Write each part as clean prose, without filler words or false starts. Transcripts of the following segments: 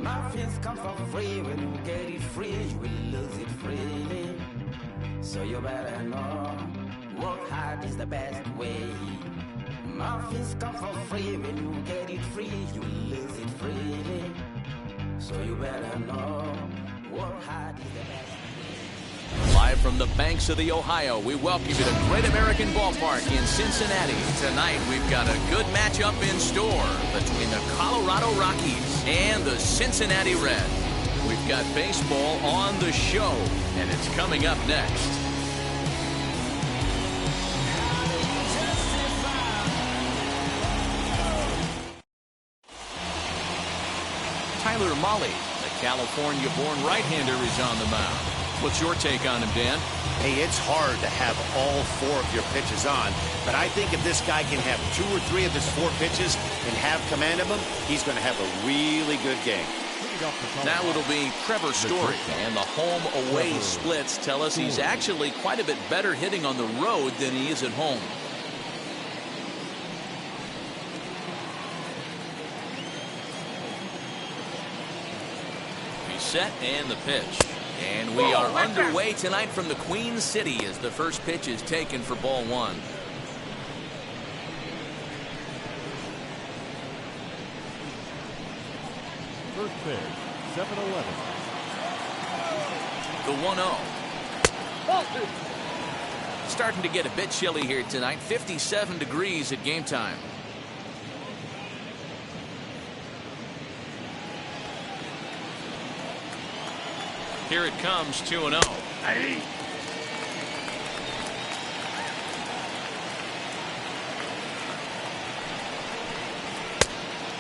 Muffins come for free. When you get it free, you will lose it freely. So you better know, work hard is the best way. Muffins come for free. When you get it free, you will lose it freely. So you better know, work hard is the best way. Live from the banks of the Ohio, we welcome you to the Great American Ballpark in Cincinnati. Tonight, we've got a good matchup in store between the Colorado Rockies and the Cincinnati Reds. We've got baseball on the show, and it's coming up next. Tyler Mahle, the California-born right-hander, is on the mound. What's your take on him, Dan? Hey, it's hard to have all four of your pitches on, but I think if this guy can have 2 or 3 of his 4 pitches and have command of them, he's going to have a really good game. Now it'll be Trevor Story, and the home-away splits tell us he's actually quite a bit better hitting on the road than he is at home. He's set, and the pitch. And we are underway tonight from the Queen City as the first pitch is taken for ball 1. First pitch, 7-11. The 1-0. Starting to get a bit chilly here tonight. 57 degrees at game time. Here it comes, 2-0. Hey.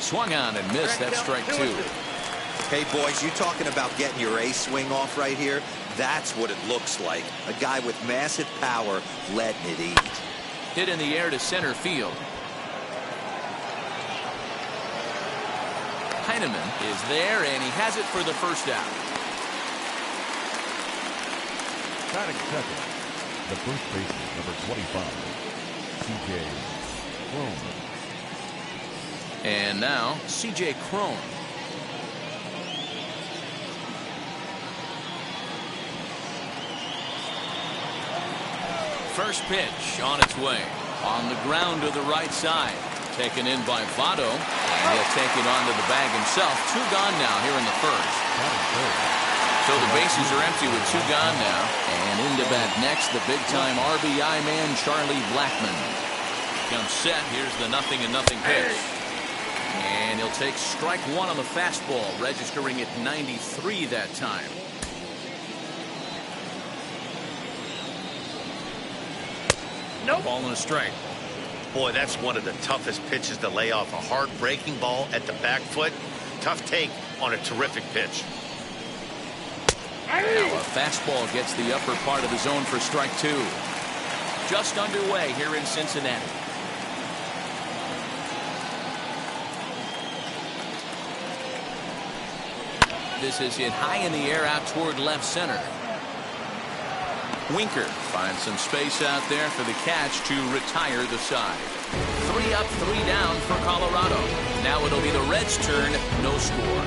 Swung on and missed. That's strike 2. Hey, boys, you talking about getting your A swing off right here? That's what it looks like. A guy with massive power letting it eat. Hit in the air to center field. Heineman is there, and he has it for the first out. Batting second, the first baseman, number 25, C.J. Cron. And now, C.J. Cron. First pitch on its way. On the ground to the right side. Taken in by Votto. And he'll take it onto the bag himself. 2 gone now here in the first. So the bases are empty with 2 gone now. And into bat next, the big-time RBI man, Charlie Blackmon. Comes set. Here's the 0-0 pitch. And he'll take strike 1 on the fastball, registering at 93 that time. Nope. Ball and a strike. Boy, that's one of the toughest pitches to lay off. A hard breaking ball at the back foot. Tough take on a terrific pitch. Now a fastball gets the upper part of the zone for strike 2. Just underway here in Cincinnati. This is hit high in the air out toward left center. Winker finds some space out there for the catch to retire the side. 3 up, 3 down for Colorado. Now it'll be the Reds' turn. No score.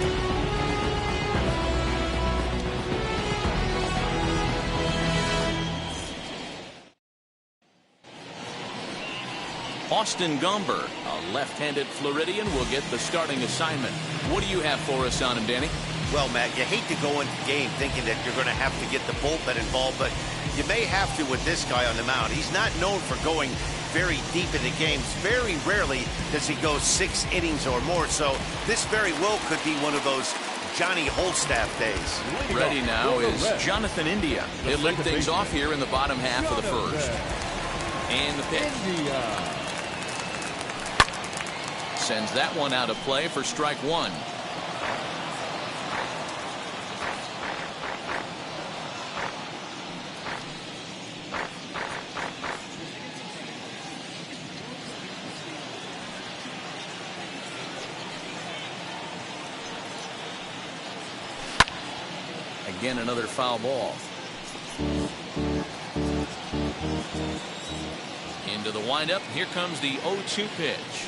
Austin Gomber, a left-handed Floridian, will get the starting assignment. What do you have for us on him, Danny? Well, Matt, you hate to go into the game thinking that you're going to have to get the bullpen involved, but you may have to with this guy on the mound. He's not known for going very deep in the games. Very rarely does he go 6 innings or more, so this very well could be one of those Johnny Holstaff days. Ready now is Jonathan India. He'll lead things off here in the bottom half of the first. And the pitch. Sends that one out of play for strike 1. Again, another foul ball. Into the windup. Here comes the 0-2 pitch.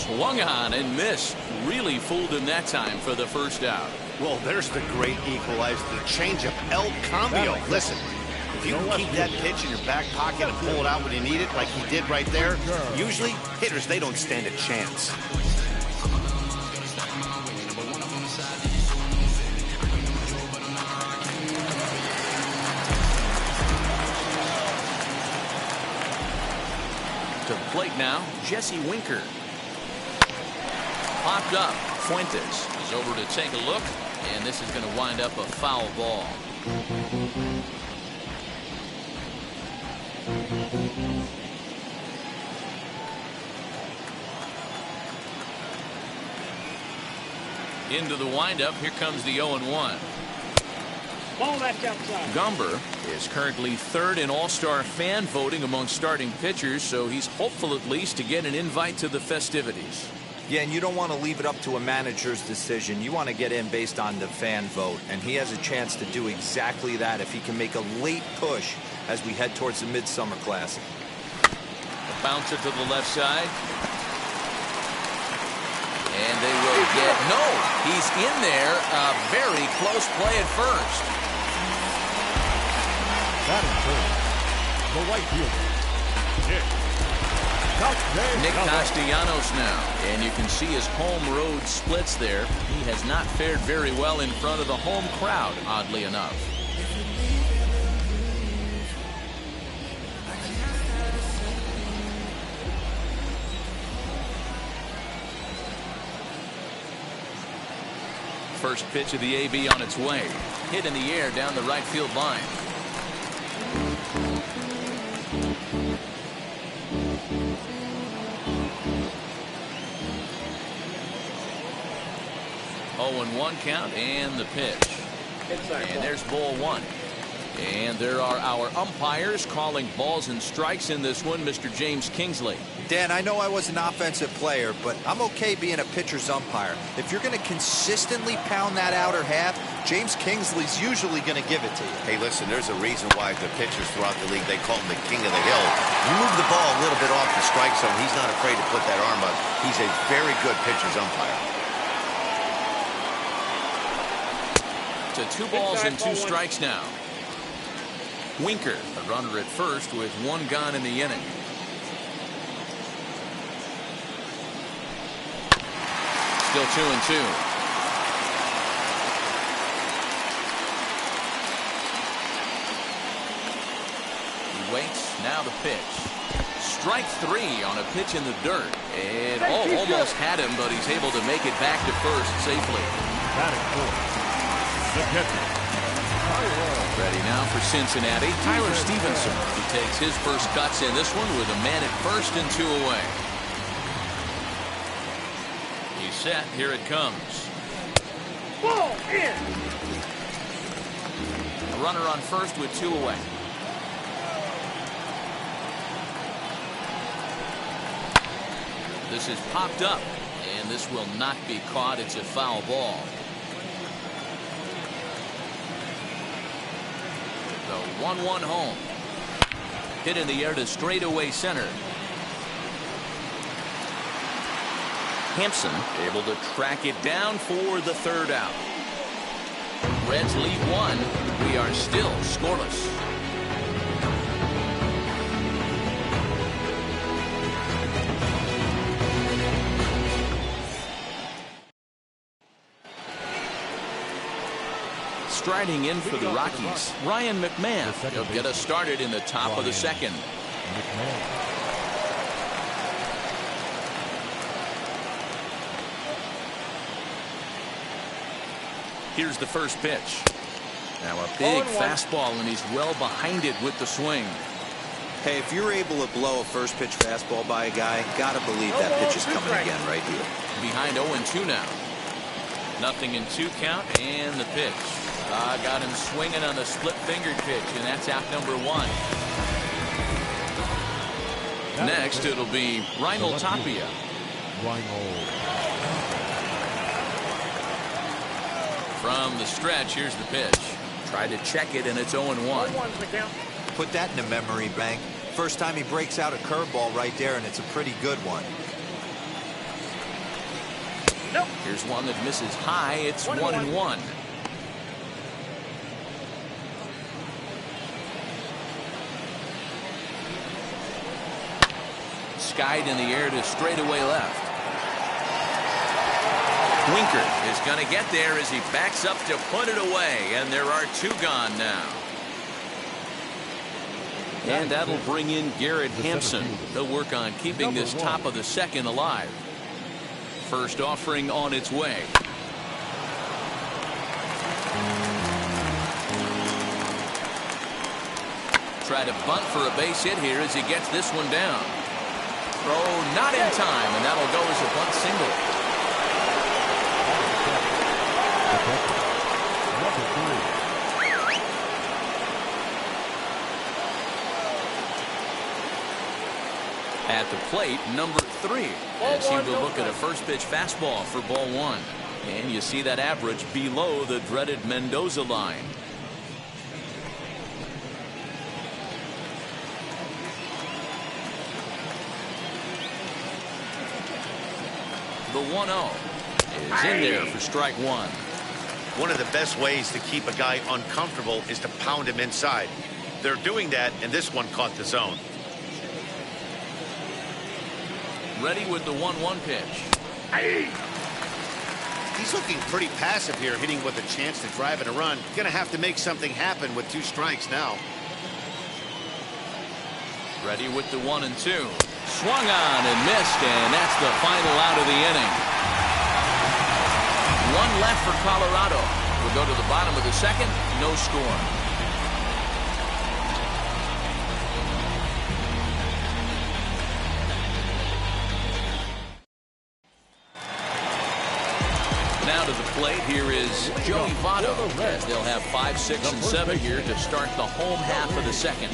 Swung on and missed. Really fooled him that time for the first out. Well, there's the great equalizer, the changeup, El Cambio. Listen, if you can keep that pitch in your back pocket and pull it out when you need it, like he did right there, usually hitters, they don't stand a chance. To the plate now, Jesse Winker. Popped up. Fuentes is over to take a look, and this is going to wind up a foul ball. Into the windup, here comes the 0-1. Ball that's outside. Gumber is currently third in All-Star fan voting among starting pitchers, so he's hopeful at least to get an invite to the festivities. Yeah, and you don't want to leave it up to a manager's decision. You want to get in based on the fan vote, and he has a chance to do exactly that if he can make a late push as we head towards the Midsummer Classic. A bouncer to the left side. And they will get, no, he's in there. A very close play at first. Batting third, the right fielder, Nick Castellanos now, and you can see his home road splits there. He has not fared very well in front of the home crowd, oddly enough. First pitch of the AB on its way. Hit in the air down the right field line. One count and the pitch. And there's ball one. And there are our umpires calling balls and strikes in this one, Mr. James Kingsley. Dan, I know I was an offensive player, but I'm okay being a pitcher's umpire. If you're going to consistently pound that outer half, James Kingsley's usually going to give it to you. Hey, listen, there's a reason why the pitchers throughout the league, they call him the king of the hill. You move the ball a little bit off the strike zone, he's not afraid to put that arm up. He's a very good pitcher's umpire. To 2 balls and 2 strikes now. Winker, a runner at first with 1 gone in the inning. Still 2-2. He waits. Now the pitch. Strike 3 on a pitch in the dirt. And almost had him, but he's able to make it back to first safely. batting fourth, the catcher. Ready now for Cincinnati, Tyler Stevenson. He takes his first cuts in this one with a man at first and 2 away. He's set. Here it comes. Ball in. A runner on first with 2 away. This is popped up, and this will not be caught. It's a foul ball. The 1-1 home. Hit in the air to straightaway center. Hampson able to track it down for the 3rd out. Reds lead 1. We are still scoreless. Striding in for the Rockies, Ryan McMahon. He'll get us started in the top of the 2nd. Here's the first pitch. Now a big fastball, and he's well behind it with the swing. Hey, if you're able to blow a first pitch fastball by a guy, gotta believe that pitch is coming again right here. Behind 0-2 now. 0-2 count, and the pitch. Got him swinging on the split-fingered pitch, and that's out number 1. Next, it'll be Reinhold Tapia. From the stretch, here's the pitch. Tried to check it, and it's 0-1. Put that in the memory bank. First time he breaks out a curveball right there, and it's a pretty good one. Nope. Here's one that misses high. It's 1-1. Skied in the air to straightaway left. Winker is going to get there as he backs up to put it away, and there are 2 gone now. And that'll bring in Garrett Hampson. He'll work on keeping this top of the second alive. First offering on its way. Try to bunt for a base hit here as he gets this one down. Throw not in time, and that'll go as a bunt single. At the plate, number 3, as he will look at a first pitch fastball for ball 1. And you see that average below the dreaded Mendoza line. The 1-0 is in there for strike 1. One of the best ways to keep a guy uncomfortable is to pound him inside. They're doing that, and this one caught the zone. Ready with the 1-1 pitch. He's looking pretty passive here, hitting with a chance to drive in a run. Gonna have to make something happen with 2 strikes now. Ready with the 1-2. Swung on and missed, and that's the final out of the inning. 1 left for Colorado. We'll go to the bottom of the second. No score. Now to the plate, here is Joey Votto, as they'll have 5, 6, and 7 here to start the home half of the second.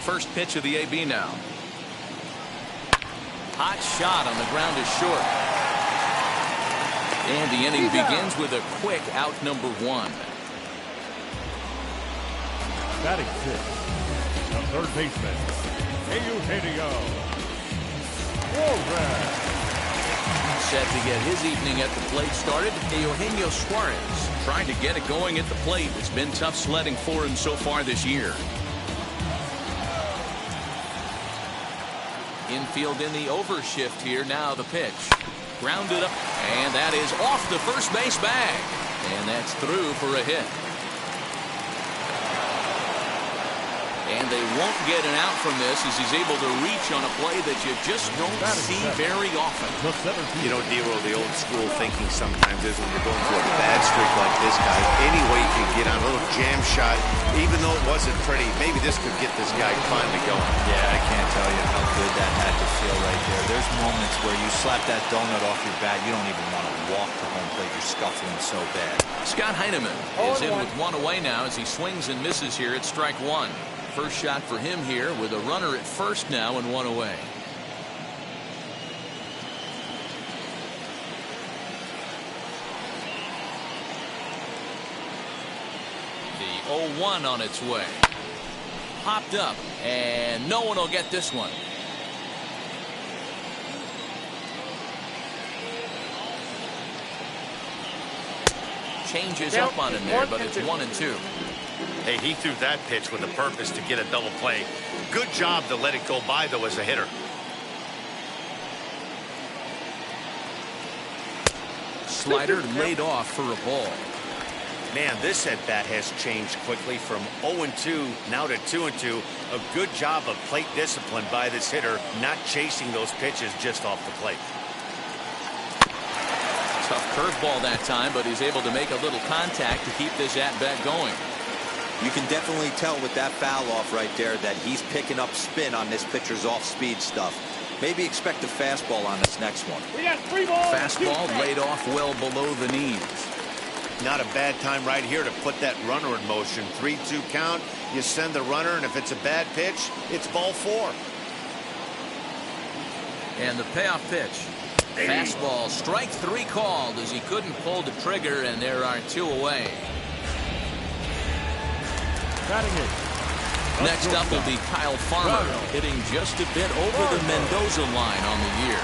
First pitch of the AB now. Hot shot on the ground is short. And the inning begins with a quick out number 1. Batting 6, the third baseman, Eugenio Suarez. Set to get his evening at the plate started. Eugenio Suarez trying to get it going at the plate. It's been tough sledding for him so far this year. Infield in the overshift here. Now the pitch. Grounded up, and that is off the first base bag. And that's through for a hit. And they won't get an out from this as he's able to reach on a play that you just don't see very often. You know, Dero, the old school thinking sometimes is when you're going through a bad streak like this guy, any way you can get on a little jam shot, even though it wasn't pretty, maybe this could get this guy finally going. Yeah, I can't tell you how good that had to feel right there. There's moments where you slap that donut off your bat, you don't even want to walk to home plate. You're scuffling so bad. Scott Heineman is in with 1 away now as he swings and misses here at strike 1. First shot for him here with a runner at first now and 1 away. The 0-1 on its way. Popped up, and no one will get this one. Changes up on him there, but it's 1-2. Hey, he threw that pitch with a purpose to get a double play. Good job to let it go by, though, as a hitter. Slider laid off for a ball. Man, this at-bat has changed quickly from 0-2 now to 2-2. A good job of plate discipline by this hitter, not chasing those pitches just off the plate. Tough curveball that time, but he's able to make a little contact to keep this at-bat going. You can definitely tell with that foul off right there that he's picking up spin on this pitcher's off-speed stuff. Maybe expect a fastball on this next one. We got 3 balls. Fastball laid off well below the knees. Not a bad time right here to put that runner in motion. 3-2 count. You send the runner, and if it's a bad pitch, it's ball 4. And the payoff pitch. Fastball, strike 3 called as he couldn't pull the trigger, and there are 2 away. Batting it. Next up will be Kyle Farmer, hitting just a bit over the Mendoza line on the year.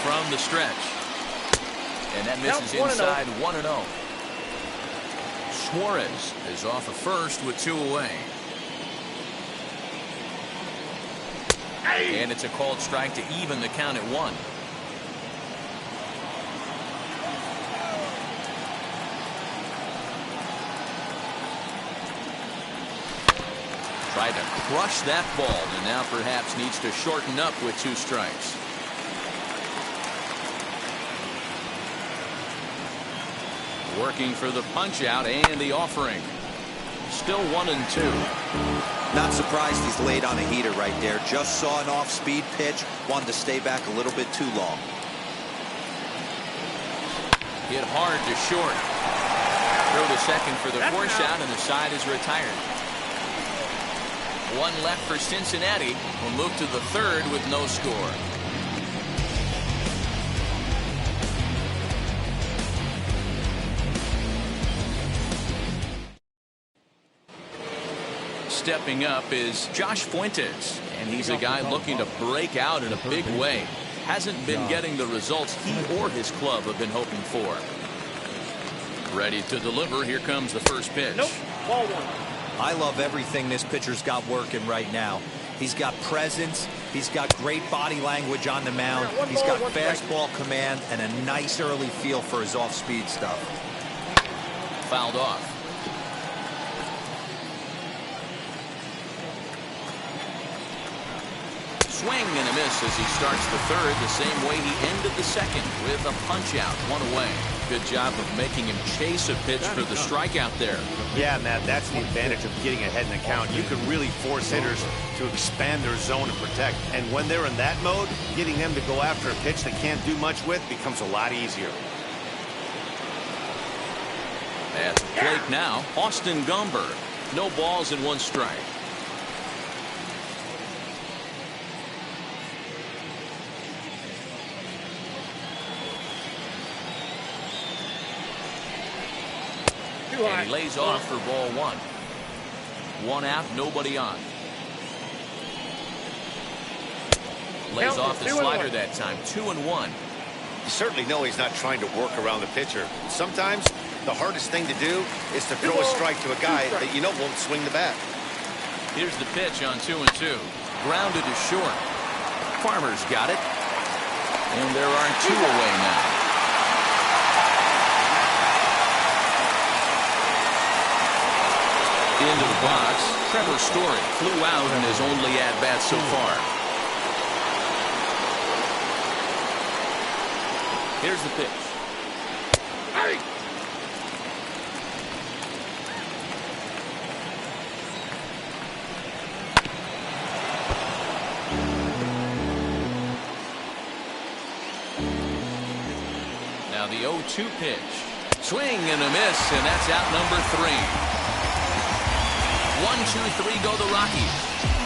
From the stretch. And that misses inside 1-0. Suarez is off at first with 2 away. And it's a called strike to even the count at 1. Tried to crush that ball, and now perhaps needs to shorten up with 2 strikes. Working for the punch out and the offering. Still 1-2. Not surprised he's laid on a heater right there. Just saw an off-speed pitch. Wanted to stay back a little bit too long. Hit hard to short. Throw to second for the force out, and the side is retired. 1 left for Cincinnati. Will move to the 3rd with no score. Stepping up is Josh Fuentes, and he's a guy looking to break out in a big way. Hasn't been getting the results he or his club have been hoping for. Ready to deliver. Here comes the first pitch. Nope. Ball 1. I love everything this pitcher's got working right now. He's got presence. He's got great body language on the mound. He's got fastball command and a nice early feel for his off-speed stuff. Fouled off. Swing and a miss as he starts the 3rd the same way he ended the 2nd with a punch out, 1 away. Good job of making him chase a pitch for the strikeout there. Yeah, Matt, that's the advantage of getting ahead in the count. You can really force hitters to expand their zone and protect. And when they're in that mode, getting them to go after a pitch they can't do much with becomes a lot easier. At the plate now, Austin Gomber. No balls and 1 strike. And he lays off for ball 1. 1 out, nobody on. Lays off the slider that time. 2-1. You certainly know he's not trying to work around the pitcher. Sometimes the hardest thing to do is to throw a strike to a guy that you know won't swing the bat. Here's the pitch on 2-2. Grounded to short. Farmer's got it. And there are 2 away now. Into the box, Trevor Story flew out in his only at-bat so far. Here's the pitch. Now the 0-2 pitch. Swing and a miss, and that's out number 3. 1-2-3 go the Rockies.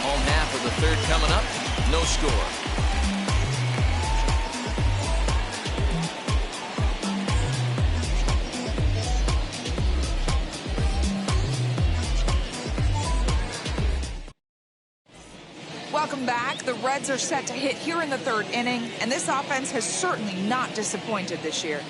Home half of the 3rd coming up. No score. Welcome back. The Reds are set to hit here in the 3rd inning, and this offense has certainly not disappointed this year.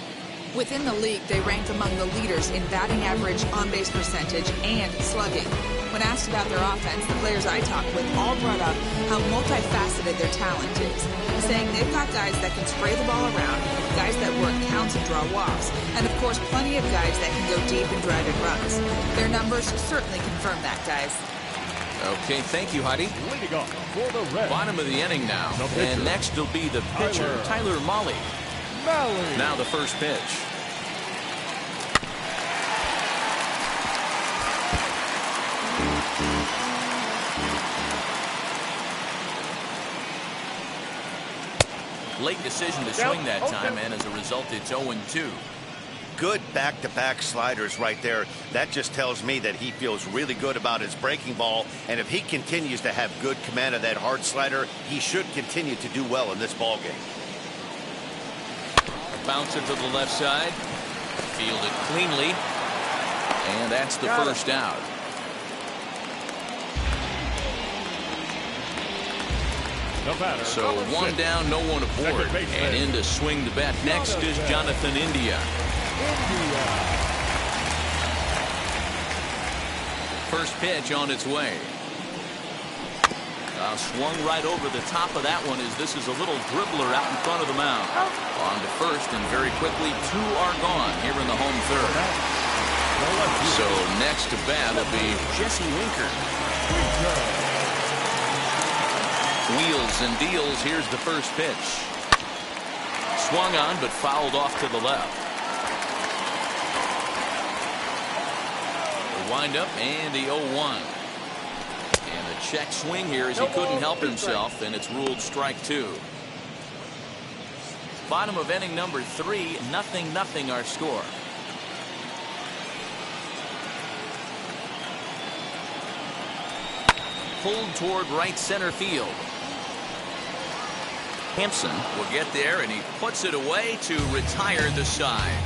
Within the league, they rank among the leaders in batting average, on-base percentage, and slugging. When asked about their offense, the players I talked with all brought up how multifaceted their talent is, saying they've got guys that can spray the ball around, guys that work counts and draw walks, and of course plenty of guys that can go deep and drive in runs. Their numbers certainly confirm that, guys. Okay, thank you, Heidi. Leading off for the Reds. Bottom of the inning now. And next will be the pitcher, Tyler Mahle. Now the first pitch. Late decision to swing that time, and as a result, it's 0-2. Good back-to-back sliders right there. That just tells me that he feels really good about his breaking ball, and if he continues to have good command of that hard slider, he should continue to do well in this ball game. Bouncer to the left side, fielded cleanly, and that's the first out. So one down, no one aboard, and in to swing the bat next is Jonathan India. First pitch on its way. Swung right over the top of that one as this is a little dribbler out in front of the mound. On to first, and very quickly 2 are gone here in the home third. So next to bat will be Jesse Winker. Wheels and deals. Here's the first pitch. Swung on but fouled off to the left. The windup and the 0-1. And the check swing here as he couldn't help himself, and it's ruled strike 2. Bottom of inning number 3, 0-0 our score. Pulled toward right center field. Hampson will get there, and he puts it away to retire the side.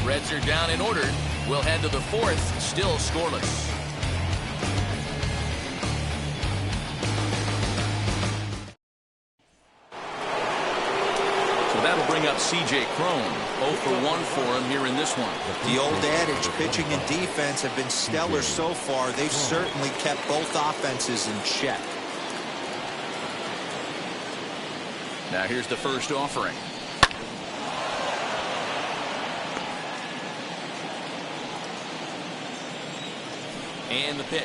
Reds are down and ordered. We'll head to the 4th, still scoreless. So that'll bring up C.J. Cron. 0 for 1 for him here in this one. The old adage, pitching and defense have been stellar so far. They've certainly kept both offenses in check. Now here's the first offering. And the pitch.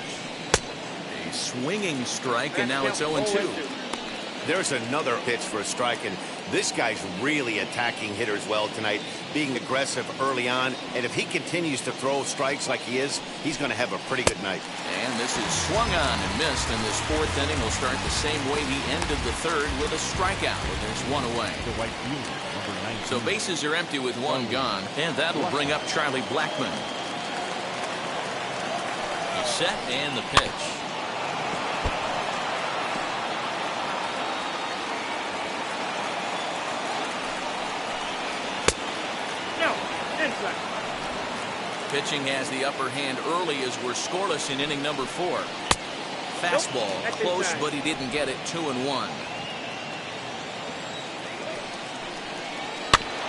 A swinging strike, and now it's 0-2. There's another pitch for a strike, and this guy's really attacking hitters well tonight, being aggressive early on, and if he continues to throw strikes like he is, he's going to have a pretty good night. And this is swung on and missed, and this 4th inning will start the same way he ended the 3rd, with a strikeout. There's 1 away. So bases are empty with 1 gone, and that'll bring up Charlie Blackmon. He's set, and the pitch. Pitching has the upper hand early as we're scoreless in inning number 4. Fastball close, but he didn't get it. 2-1.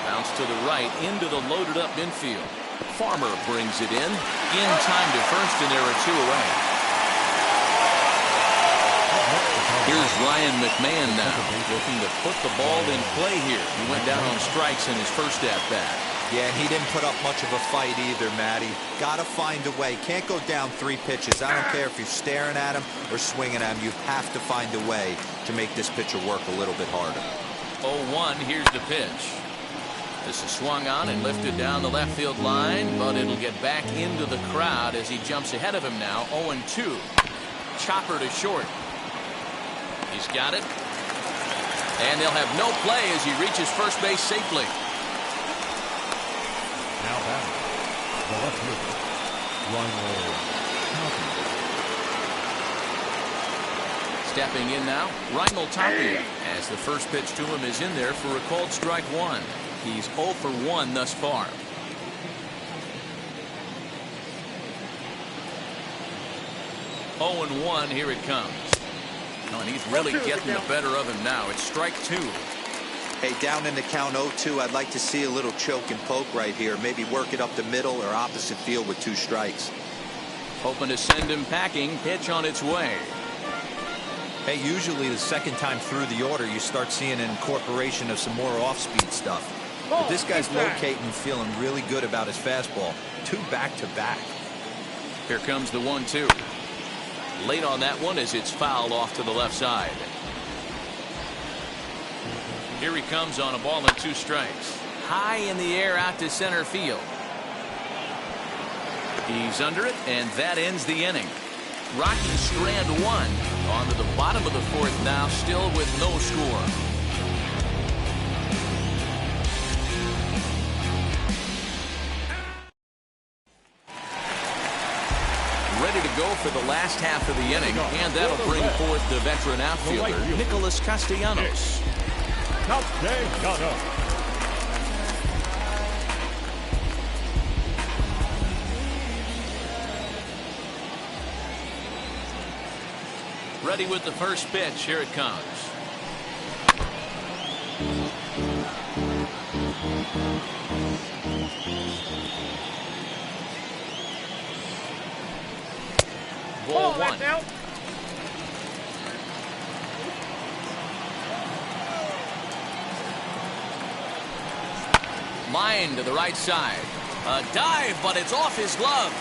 Bounce to the right into the loaded up infield. Farmer brings it in time to first, and there are 2 away. Here's Ryan McMahon now, looking to put the ball in play here. He went down on strikes in his first at bat. Yeah, and he didn't put up much of a fight either, Matty. Got to find a way. Can't go down 3 pitches. I don't care if you're staring at him or swinging at him. You have to find a way to make this pitcher work a little bit harder. 0-1, here's the pitch. This is swung on and lifted down the left field line, but it'll get back into the crowd as he jumps ahead of him now. 0-2. Chopper to short. He's got it. And they'll have no play as he reaches first base safely. Now batting, the left fielder, Stepping in now, Reinhold Tapia, as the first pitch to him is in there for a called strike 1. He's 0 for 1 thus far. Oh and 1, here it comes. Oh, and he's really getting the better of him now. It's strike 2. Hey, down in the count 0-2, I'd like to see a little choke and poke right here. Maybe work it up the middle or opposite field with 2 strikes. Hoping to send him packing. Pitch on its way. Hey, usually the second time through the order, you start seeing an incorporation of some more off-speed stuff. But this guy's locating and feeling really good about his fastball. 2 back-to-back. Here comes the 1-2. Late on that one as it's fouled off to the left side. Here he comes on a ball and 2 strikes. High in the air out to center field. He's under it, and that ends the inning. Rockies strand 1. On to the bottom of the 4th now, still with no score. ready to go for the last half of the inning, and that'll bring forth the veteran outfielder, Nicholas Castellanos. Castellanos. Ready with the first pitch. Here it comes. Ball one. Out. Line to the right side. A dive, but it's off his glove.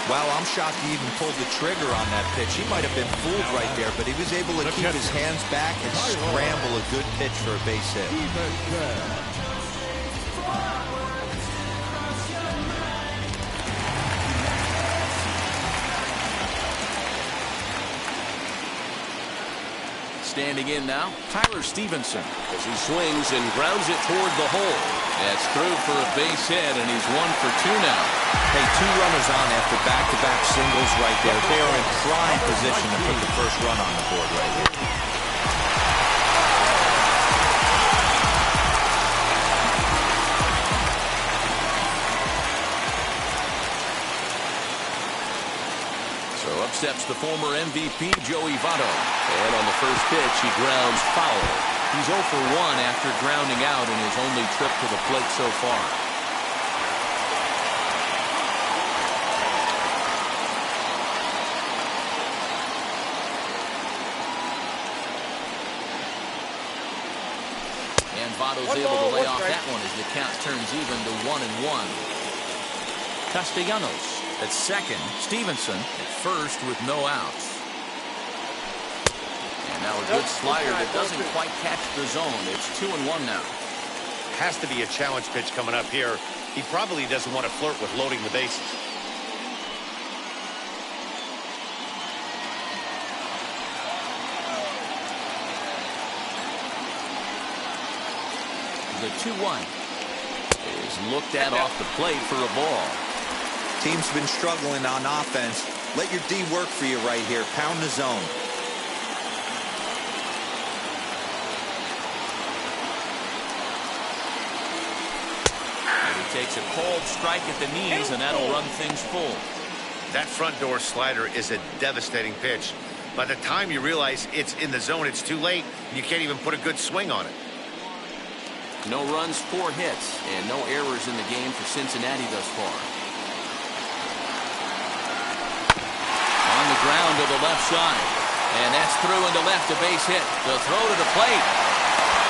Wow, I'm shocked he even pulled the trigger on that pitch. He might have been fooled right there, but he was able to keep his hands back and scramble a good pitch for a base hit. Standing in now, Tyler Stevenson, as he swings and grounds it toward the hole. That's through for a base hit, and he's 1 for 2 now. Hey, 2 runners on after back-to-back singles right there. They are in prime position to put the first run on the board right here. So up steps the former MVP, Joey Votto. And on the first pitch, he grounds foul. He's 0 for 1 after grounding out in his only trip to the plate so far. And Votto's able to lay off that one as the count turns even to 1-1. Castellanos at second. Stevenson at first with no outs. And now a good slider that doesn't quite catch the zone. It's 2-1 now. Has to be a challenge pitch coming up here. He probably doesn't want to flirt with loading the bases. The 2-1 is looked at off the plate for a ball. Team's been struggling on offense. Let your D work for you right here. Pound the zone. Takes a cold strike at the knees, and that'll run things full. That front door slider is a devastating pitch. By the time you realize it's in the zone, it's too late. You can't even put a good swing on it. No runs, 4 hits, and no errors in the game for Cincinnati thus far. On the ground to the left side, and that's through into left, a base hit. The throw to the plate,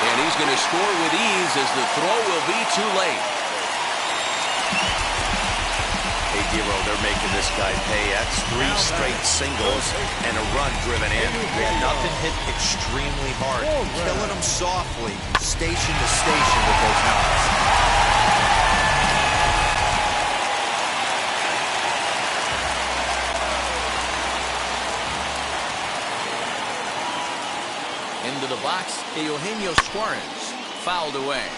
and he's going to score with ease as the throw will be too late. Hey, Giro, they're making this guy pay. That's 3 straight singles and a run driven in. Yeah, nothing hit extremely hard. Killing them softly, station to station with those knocks. Into the box, Eugenio Suarez fouled away.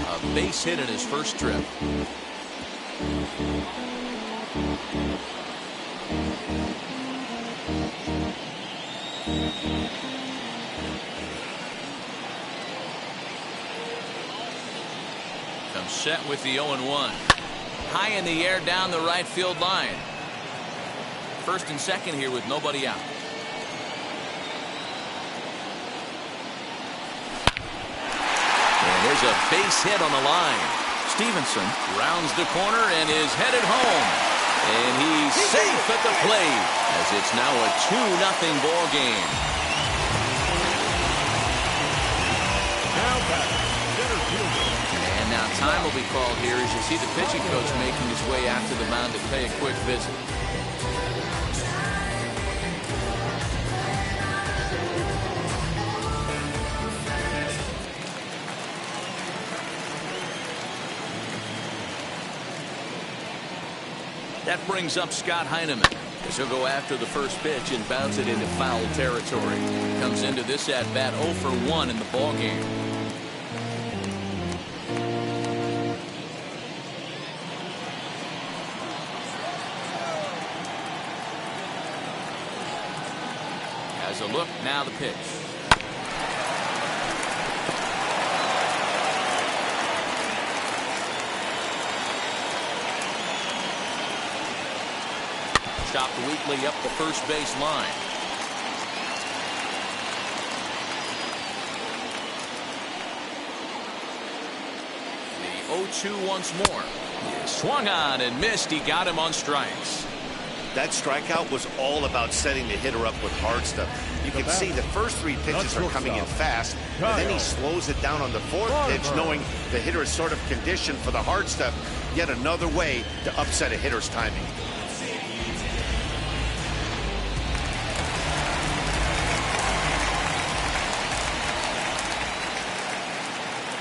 A base hit in his first trip. Comes set with the 0-1. High in the air down the right field line. First and second here with nobody out. And there's a base hit on the line. Stevenson rounds the corner and is headed home. And he's safe at the plate as it's now a 2-0 ball game. And now time will be called here as you see the pitching coach making his way out to the mound to pay a quick visit. That brings up Scott Heineman as he'll go after the first pitch and bounce it into foul territory. Comes into this at-bat 0 for 1 in the ballgame. Has a look, now the pitch. Chopped weakly up the first base line. The 0-2 once more. He swung on and missed. He got him on strikes. That strikeout was all about setting the hitter up with hard stuff. You can see the first 3 pitches are coming in fast, and then he slows it down on the 4th pitch, knowing the hitter is sort of conditioned for the hard stuff. Yet another way to upset a hitter's timing.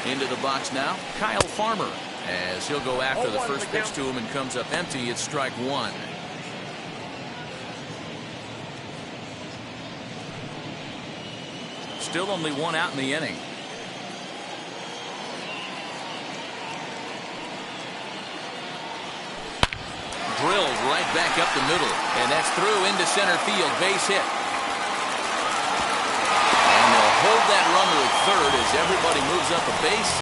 Into the box now, Kyle Farmer, as he'll go after the first pitch to him and comes up empty. It's strike 1. Still only 1 out in the inning. Drilled right back up the middle, and that's through into center field. Base hit. And they'll hold that runner at third as everybody moves up a base.